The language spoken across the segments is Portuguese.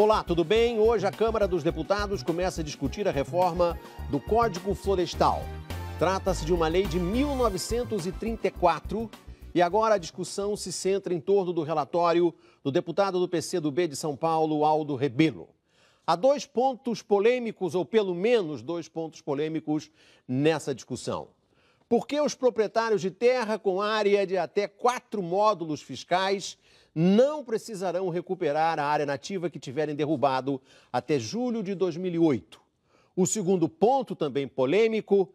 Olá, tudo bem? Hoje a Câmara dos Deputados começa a discutir a reforma do Código Florestal. Trata-se de uma lei de 1934 e agora a discussão se centra em torno do relatório do deputado do PCdoB de São Paulo, Aldo Rebelo. Há dois pontos polêmicos, ou pelo menos dois pontos polêmicos nessa discussão. Por que os proprietários de terra com área de até 4 módulos fiscais não precisarão recuperar a área nativa que tiverem derrubado até julho de 2008? O segundo ponto, também polêmico: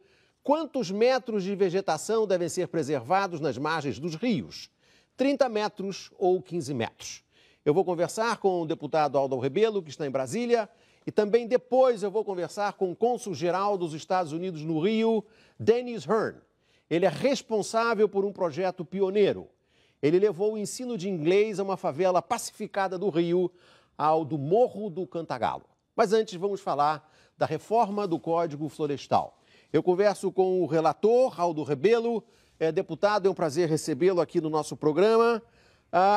quantos metros de vegetação devem ser preservados nas margens dos rios? 30 metros ou 15 metros? Eu vou conversar com o deputado Aldo Rebelo, que está em Brasília, e também depois eu vou conversar com o cônsul-geral dos Estados Unidos no Rio, Dennis Hearn. Ele é responsável por um projeto pioneiro. Ele levou o ensino de inglês a uma favela pacificada do Rio, ao do Morro do Cantagalo. Mas antes vamos falar da reforma do Código Florestal. Eu converso com o relator, Aldo Rebelo. Deputado, é um prazer recebê-lo aqui no nosso programa.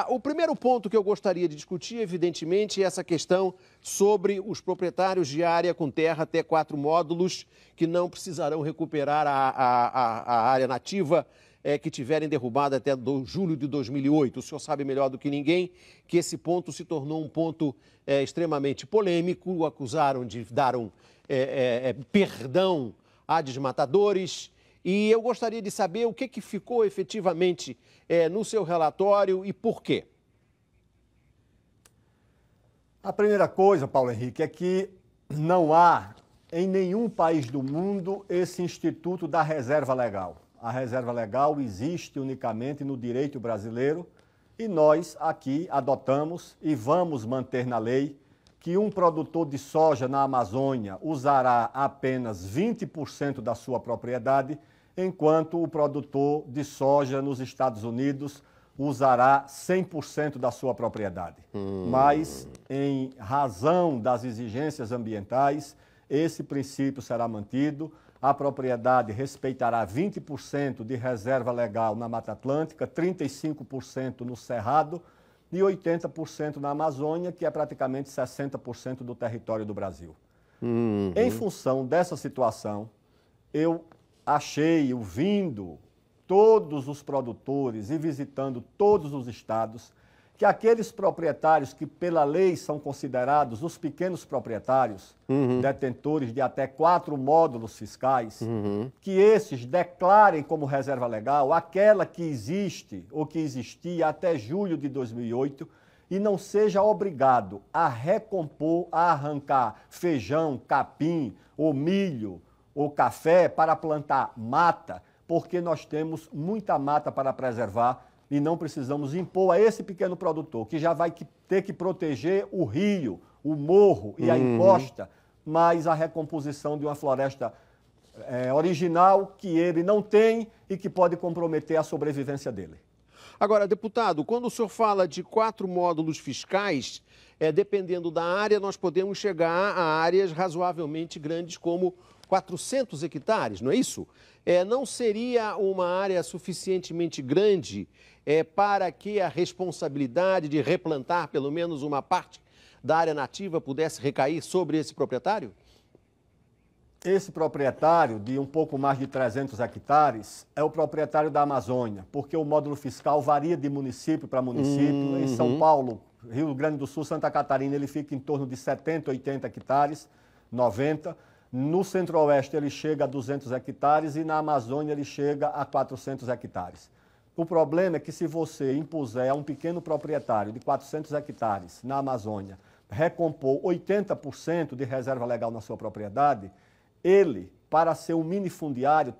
O primeiro ponto que eu gostaria de discutir, evidentemente, é essa questão sobre os proprietários de área com terra até 4 módulos que não precisarão recuperar a área nativa que tiverem derrubado até julho de 2008. O senhor sabe melhor do que ninguém que esse ponto se tornou um ponto extremamente polêmico. O acusaram de dar perdão a desmatadores. E eu gostaria de saber o que ficou efetivamente no seu relatório e por quê. A primeira coisa, Paulo Henrique, é que não há em nenhum país do mundo esse instituto da reserva legal. A reserva legal existe unicamente no direito brasileiro e nós aqui adotamos e vamos manter na lei que um produtor de soja na Amazônia usará apenas 20% da sua propriedade, enquanto o produtor de soja nos Estados Unidos usará 100% da sua propriedade. Mas, em razão das exigências ambientais, esse princípio será mantido. A propriedade respeitará 20% de reserva legal na Mata Atlântica, 35% no Cerrado e 80% na Amazônia, que é praticamente 60% do território do Brasil. Em função dessa situação, eu achei, ouvindo todos os produtores e visitando todos os estados, que aqueles proprietários que pela lei são considerados os pequenos proprietários, detentores de até 4 módulos fiscais, que esses declarem como reserva legal aquela que existe ou que existia até julho de 2008 e não seja obrigado a recompor, a arrancar feijão, capim ou milho ou café para plantar mata, porque nós temos muita mata para preservar e não precisamos impor a esse pequeno produtor, que já vai ter que proteger o rio, o morro e a encosta, mas a recomposição de uma floresta original que ele não tem e que pode comprometer a sobrevivência dele. Agora, deputado, quando o senhor fala de 4 módulos fiscais, dependendo da área, nós podemos chegar a áreas razoavelmente grandes, como 400 hectares, não é isso? Não seria uma área suficientemente grande para que a responsabilidade de replantar pelo menos uma parte da área nativa pudesse recair sobre esse proprietário? Esse proprietário de um pouco mais de 300 hectares é o proprietário da Amazônia, porque o módulo fiscal varia de município para município. Em São Paulo, Rio Grande do Sul, Santa Catarina, ele fica em torno de 70, 80 hectares, 90. No Centro-Oeste ele chega a 200 hectares e na Amazônia ele chega a 400 hectares. O problema é que se você impuser a um pequeno proprietário de 400 hectares na Amazônia recompor 80% de reserva legal na sua propriedade, ele, para ser um minifundiário,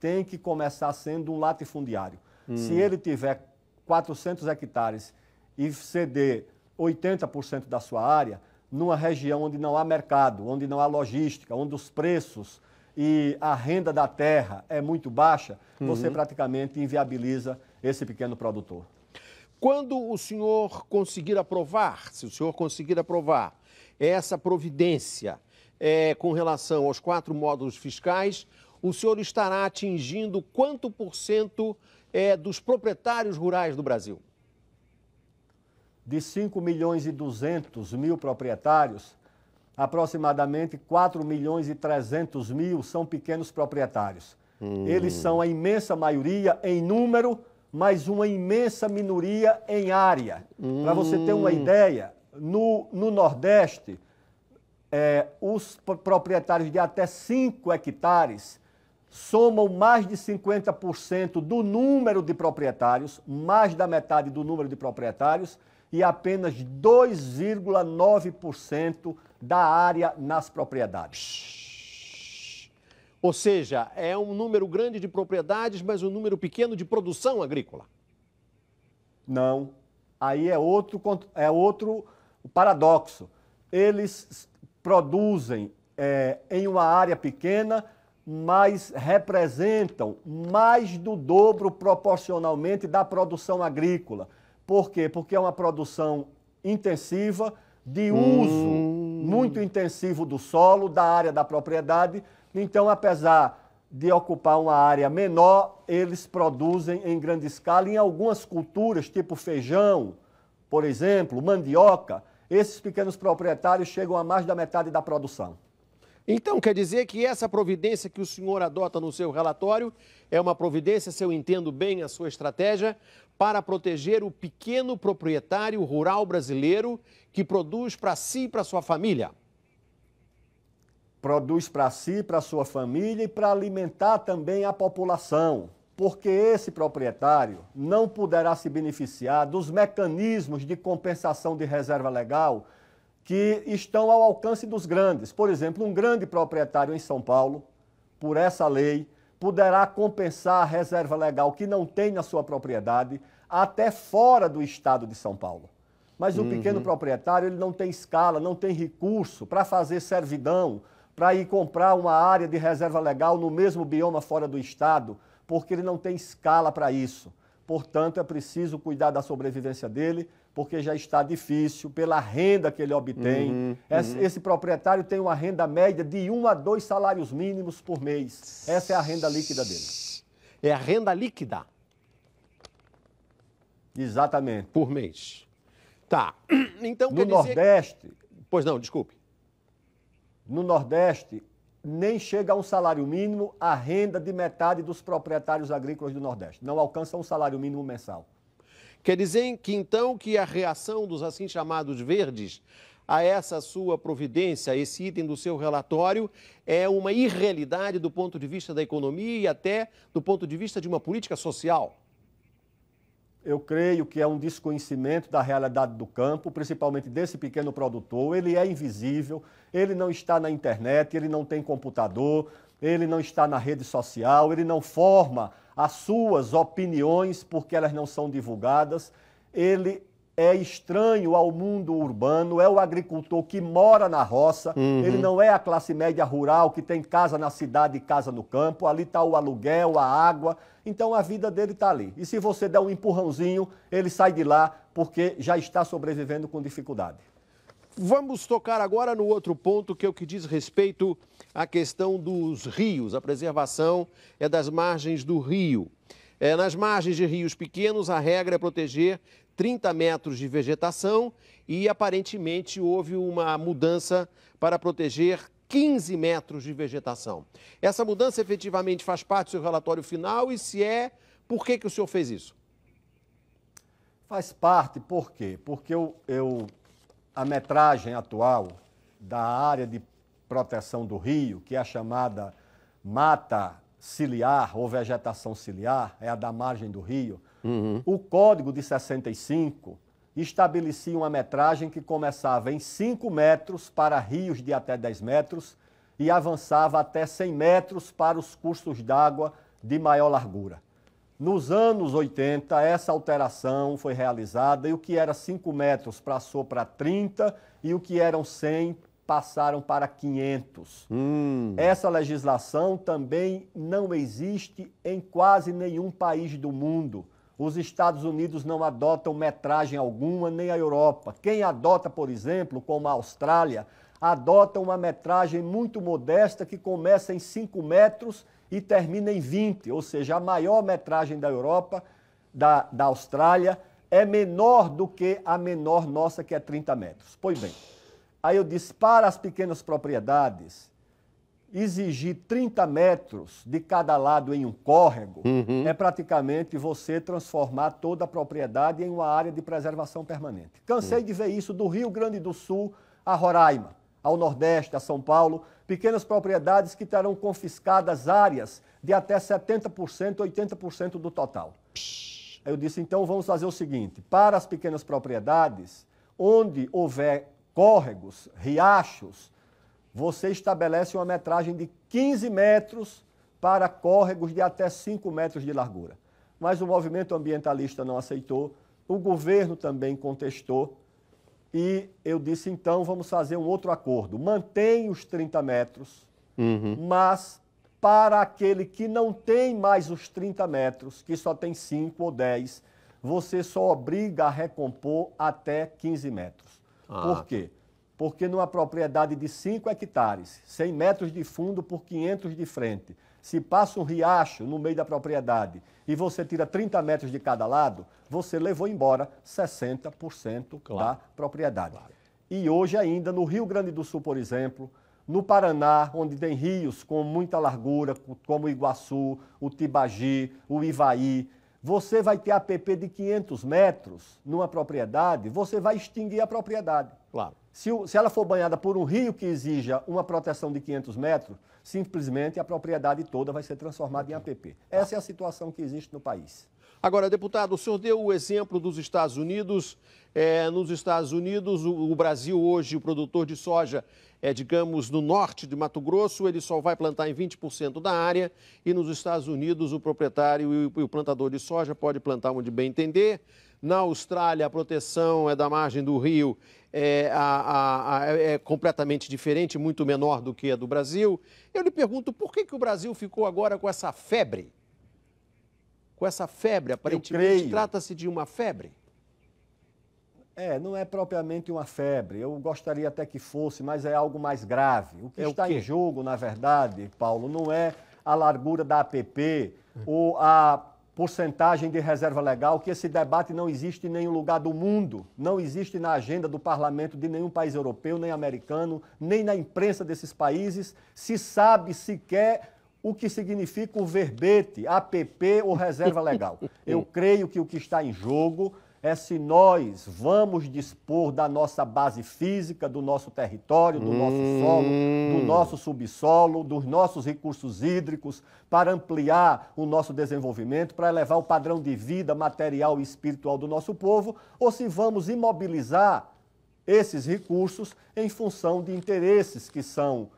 tem que começar sendo um latifundiário. Se ele tiver 400 hectares e ceder 80% da sua área, numa região onde não há mercado, onde não há logística, onde os preços e a renda da terra é muito baixa, você praticamente inviabiliza esse pequeno produtor. Quando o senhor conseguir aprovar, se o senhor conseguir aprovar essa providência com relação aos 4 módulos fiscais, o senhor estará atingindo quanto % dos proprietários rurais do Brasil? de 5.200.000 proprietários, aproximadamente 4.300.000 são pequenos proprietários. Eles são a imensa maioria em número, mas uma imensa minoria em área. Para você ter uma ideia, no Nordeste, os proprietários de até 5 hectares somam mais de 50% do número de proprietários, mais da metade do número de proprietários, e apenas 2,9% da área nas propriedades. Ou seja, é um número grande de propriedades, mas um número pequeno de produção agrícola. Não. Aí é outro paradoxo. Eles produzem em uma área pequena, mas representam mais do dobro proporcionalmente da produção agrícola. Por quê? Porque é uma produção intensiva, de uso muito intensivo do solo, da área da propriedade. Então, apesar de ocupar uma área menor, eles produzem em grande escala. Em algumas culturas, tipo feijão, por exemplo, mandioca, esses pequenos proprietários chegam a mais da metade da produção. Então, quer dizer que essa providência que o senhor adota no seu relatório é uma providência, se eu entendo bem a sua estratégia, para proteger o pequeno proprietário rural brasileiro que produz para si e para sua família. Produz para si, para sua família e para alimentar também a população, porque esse proprietário não poderá se beneficiar dos mecanismos de compensação de reserva legal que estão ao alcance dos grandes. Por exemplo, um grande proprietário em São Paulo, por essa lei, poderá compensar a reserva legal que não tem na sua propriedade até fora do estado de São Paulo. Mas o pequeno proprietário, ele não tem escala, não tem recurso para fazer servidão, para ir comprar uma área de reserva legal no mesmo bioma fora do estado, porque ele não tem escala para isso. Portanto, é preciso cuidar da sobrevivência dele, porque já está difícil pela renda que ele obtém. Esse proprietário tem uma renda média de 1 a 2 salários mínimos por mês. Essa é a renda líquida dele. É a renda líquida? Exatamente. Por mês. Tá. Então, no Nordeste... Pois não, desculpe. No Nordeste, nem chega a um salário mínimo a renda de metade dos proprietários agrícolas do Nordeste. Não alcança um salário mínimo mensal. Quer dizer que, então, que a reação dos assim chamados verdes a essa sua providência, esse item do seu relatório, é uma irrealidade do ponto de vista da economia e até do ponto de vista de uma política social? Eu creio que é um desconhecimento da realidade do campo, principalmente desse pequeno produtor. Ele é invisível, ele não está na internet, ele não tem computador, ele não está na rede social, ele não forma as suas opiniões porque elas não são divulgadas. Ele é estranho ao mundo urbano, é o agricultor que mora na roça, ele não é a classe média rural que tem casa na cidade e casa no campo, ali está o aluguel, a água, então a vida dele está ali. E se você der um empurrãozinho, ele sai de lá porque já está sobrevivendo com dificuldade. Vamos tocar agora no outro ponto, que é o que diz respeito à questão dos rios. A preservação é das margens do rio. Nas margens de rios pequenos, a regra é proteger 30 metros de vegetação e, aparentemente, houve uma mudança para proteger 15 metros de vegetação. Essa mudança efetivamente faz parte do seu relatório final e, se é, por que o senhor fez isso? Faz parte, por quê? Porque a metragem atual da área de proteção do rio, que é a chamada mata ciliar ou vegetação ciliar, é a da margem do rio, o Código de 65 estabelecia uma metragem que começava em 5 metros para rios de até 10 metros e avançava até 100 metros para os cursos d'água de maior largura. Nos anos 80, essa alteração foi realizada e o que era 5 metros passou para 30 e o que eram 100 passaram para 500. Essa legislação também não existe em quase nenhum país do mundo. Os Estados Unidos não adotam metragem alguma, nem a Europa. Quem adota, por exemplo, como a Austrália, adota uma metragem muito modesta que começa em 5 metros e termina em 20, ou seja, a maior metragem da Europa, da Austrália, é menor do que a menor nossa, que é 30 metros. Pois bem, aí eu disse, para as pequenas propriedades, exigir 30 metros de cada lado em um córrego é praticamente você transformar toda a propriedade em uma área de preservação permanente. Cansei de ver isso do Rio Grande do Sul a Roraima, ao Nordeste, a São Paulo, pequenas propriedades que terão confiscadas áreas de até 70%, 80% do total. Eu disse, então vamos fazer o seguinte, para as pequenas propriedades, onde houver córregos, riachos, você estabelece uma metragem de 15 metros para córregos de até 5 metros de largura. Mas o movimento ambientalista não aceitou, o governo também contestou, e eu disse, então, vamos fazer um outro acordo. Mantém os 30 metros, mas para aquele que não tem mais os 30 metros, que só tem 5 ou 10, você só obriga a recompor até 15 metros. Por quê? Porque numa propriedade de 5 hectares, 100 metros de fundo por 500 de frente, se passa um riacho no meio da propriedade e você tira 30 metros de cada lado, você levou embora 60% da propriedade. E hoje ainda, no Rio Grande do Sul, por exemplo, no Paraná, onde tem rios com muita largura, como o Iguaçu, o Tibagi, o Ivaí, você vai ter APP de 500 metros numa propriedade, você vai extinguir a propriedade. Claro. Se ela for banhada por um rio que exija uma proteção de 500 metros, simplesmente a propriedade toda vai ser transformada em APP. Essa é a situação que existe no país. Agora, deputado, o senhor deu o exemplo dos Estados Unidos. Nos Estados Unidos, o Brasil hoje, o produtor de soja, digamos, no norte de Mato Grosso, ele só vai plantar em 20% da área, e nos Estados Unidos o proprietário e o plantador de soja pode plantar onde bem entender. Na Austrália, a proteção é da margem do rio, é completamente diferente, muito menor do que a do Brasil. Eu lhe pergunto, por que o Brasil ficou agora com essa febre? Com essa febre, aparentemente trata-se de uma febre? Não é propriamente uma febre. Eu gostaria até que fosse, mas é algo mais grave. O que está em jogo, na verdade, Paulo, não é a largura da APP ou a porcentagem de reserva legal, que esse debate não existe em nenhum lugar do mundo, não existe na agenda do parlamento de nenhum país europeu, nem americano, nem na imprensa desses países, se sabe sequer o que significa o verbete, APP ou reserva legal. Eu creio que o que está em jogo é se nós vamos dispor da nossa base física, do nosso território, do nosso solo, do nosso subsolo, dos nossos recursos hídricos, para ampliar o nosso desenvolvimento, para elevar o padrão de vida material e espiritual do nosso povo, ou se vamos imobilizar esses recursos em função de interesses que são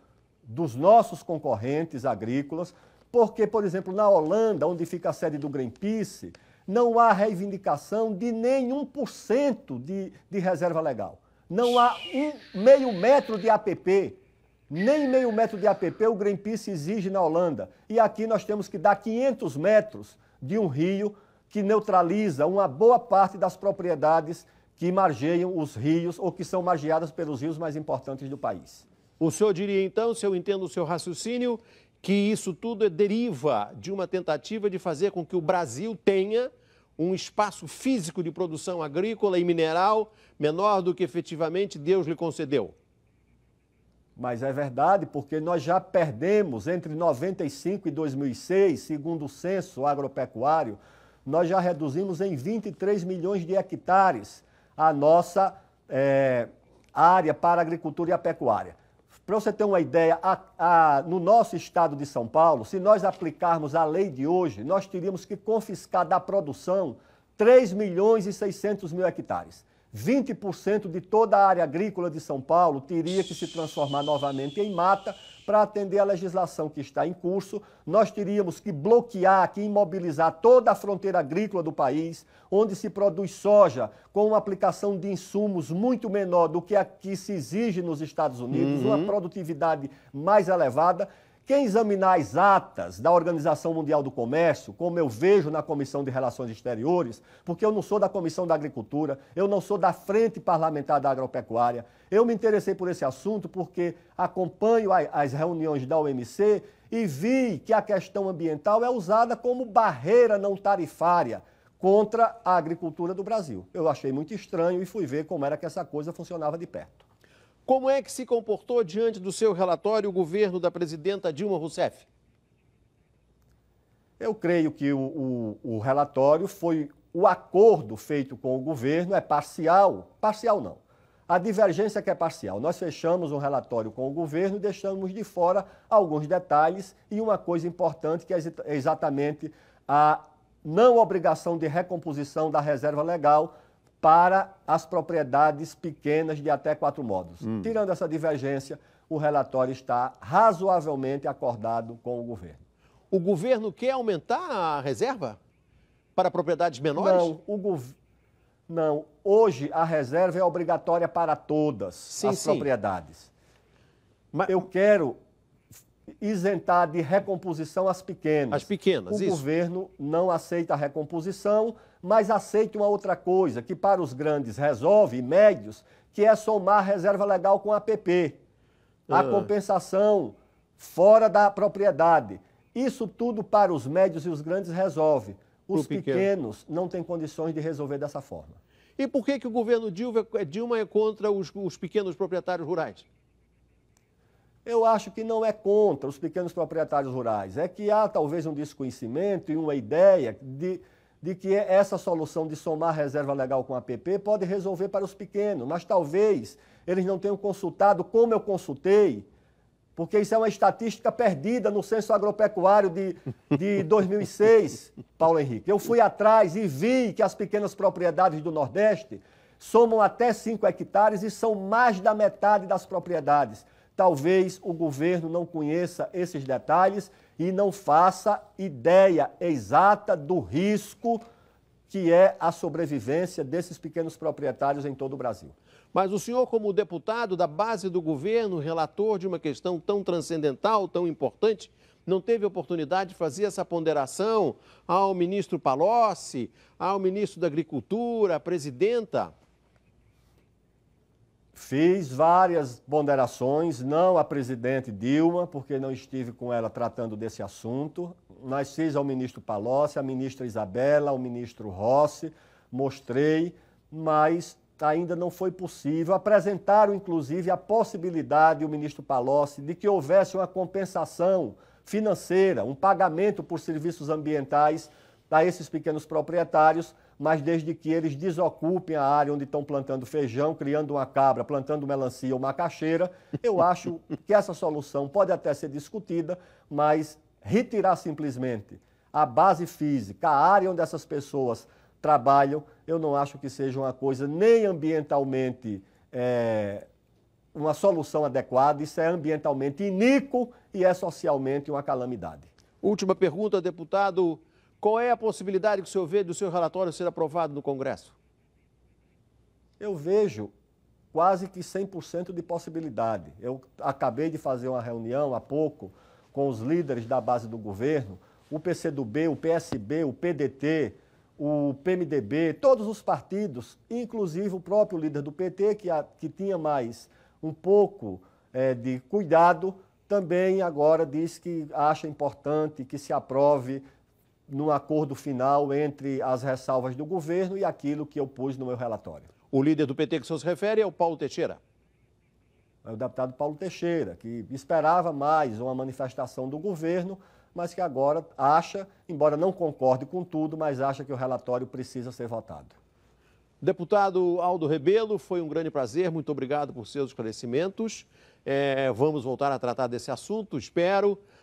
dos nossos concorrentes agrícolas, porque, por exemplo, na Holanda, onde fica a sede do Greenpeace, não há reivindicação de nenhum por cento de reserva legal. Não há meio metro de APP, nem meio metro de APP o Greenpeace exige na Holanda. E aqui nós temos que dar 500 metros de um rio que neutraliza uma boa parte das propriedades que margeiam os rios ou que são margeadas pelos rios mais importantes do país. O senhor diria, então, se eu entendo o seu raciocínio, que isso tudo deriva de uma tentativa de fazer com que o Brasil tenha um espaço físico de produção agrícola e mineral menor do que efetivamente Deus lhe concedeu? Mas é verdade, porque nós já perdemos entre 95 e 2006, segundo o censo agropecuário, nós já reduzimos em 23 milhões de hectares a nossa área para a agricultura e a pecuária. Para você ter uma ideia, no nosso estado de São Paulo, se nós aplicarmos a lei de hoje, nós teríamos que confiscar da produção 3 milhões e 600 mil hectares. 20% de toda a área agrícola de São Paulo teria que se transformar novamente em mata para atender a legislação que está em curso. Nós teríamos que bloquear, que imobilizar toda a fronteira agrícola do país, onde se produz soja com uma aplicação de insumos muito menor do que a que se exige nos Estados Unidos, uma produtividade mais elevada. Quem examinar as atas da Organização Mundial do Comércio, como eu vejo na Comissão de Relações Exteriores, porque eu não sou da Comissão da Agricultura, eu não sou da Frente Parlamentar da Agropecuária, eu me interessei por esse assunto porque acompanho as reuniões da OMC e vi que a questão ambiental é usada como barreira não tarifária contra a agricultura do Brasil. Eu achei muito estranho e fui ver como era que essa coisa funcionava de perto. Como é que se comportou diante do seu relatório o governo da presidenta Dilma Rousseff? Eu creio que o relatório foi o acordo feito com o governo, é parcial. Parcial não. A divergência é que é parcial. Nós fechamos um relatório com o governo e deixamos de fora alguns detalhes e uma coisa importante que é exatamente a não obrigação de recomposição da reserva legal para as propriedades pequenas de até 4 módulos. Tirando essa divergência, o relatório está razoavelmente acordado com o governo. O governo quer aumentar a reserva para propriedades menores? Não, hoje a reserva é obrigatória para todas as propriedades. Mas eu quero isentar de recomposição as pequenas. As pequenas, isso. O governo não aceita a recomposição, mas aceita uma outra coisa, que para os grandes resolve, e médios, que é somar a reserva legal com a APP. A compensação fora da propriedade. Isso tudo para os médios e os grandes resolve. Os pequenos não têm condições de resolver dessa forma. E por que o governo Dilma é contra os pequenos proprietários rurais? Eu acho que não é contra os pequenos proprietários rurais. É que há talvez um desconhecimento e uma ideia de que essa solução de somar reserva legal com a APP pode resolver para os pequenos. Mas talvez eles não tenham consultado como eu consultei, porque isso é uma estatística perdida no censo agropecuário de 2006, Paulo Henrique. Eu fui atrás e vi que as pequenas propriedades do Nordeste somam até 5 hectares e são mais da metade das propriedades. Talvez o governo não conheça esses detalhes e não faça ideia exata do risco que é a sobrevivência desses pequenos proprietários em todo o Brasil. Mas o senhor, como deputado da base do governo, relator de uma questão tão transcendental, tão importante, não teve oportunidade de fazer essa ponderação ao ministro Palocci, ao ministro da Agricultura, à presidenta? Fiz várias ponderações, não à presidente Dilma, porque não estive com ela tratando desse assunto, mas fiz ao ministro Palocci, à ministra Isabela, ao ministro Rossi, mostrei, mas ainda não foi possível. Apresentaram, inclusive, a possibilidade, o ministro Palocci, de que houvesse uma compensação financeira, um pagamento por serviços ambientais a esses pequenos proprietários, mas desde que eles desocupem a área onde estão plantando feijão, criando uma cabra, plantando melancia ou macaxeira. Eu acho que essa solução pode até ser discutida, mas retirar simplesmente a base física, a área onde essas pessoas trabalham, eu não acho que seja uma coisa nem ambientalmente uma solução adequada. Isso é ambientalmente iníquo e é socialmente uma calamidade. Última pergunta, deputado. Qual é a possibilidade que o senhor vê do seu relatório ser aprovado no Congresso? Eu vejo quase que 100% de possibilidade. Eu acabei de fazer uma reunião há pouco com os líderes da base do governo, o PCdoB, o PSB, o PDT, o PMDB, todos os partidos, inclusive o próprio líder do PT, que tinha mais um pouco de cuidado, também agora diz que acha importante que se aprove no acordo final entre as ressalvas do governo e aquilo que eu pus no meu relatório. O líder do PT que o senhor se refere é o Paulo Teixeira? É o deputado Paulo Teixeira, que esperava mais uma manifestação do governo, mas que agora acha, embora não concorde com tudo, mas acha que o relatório precisa ser votado. Deputado Aldo Rebelo, foi um grande prazer, muito obrigado por seus esclarecimentos. Vamos voltar a tratar desse assunto, espero.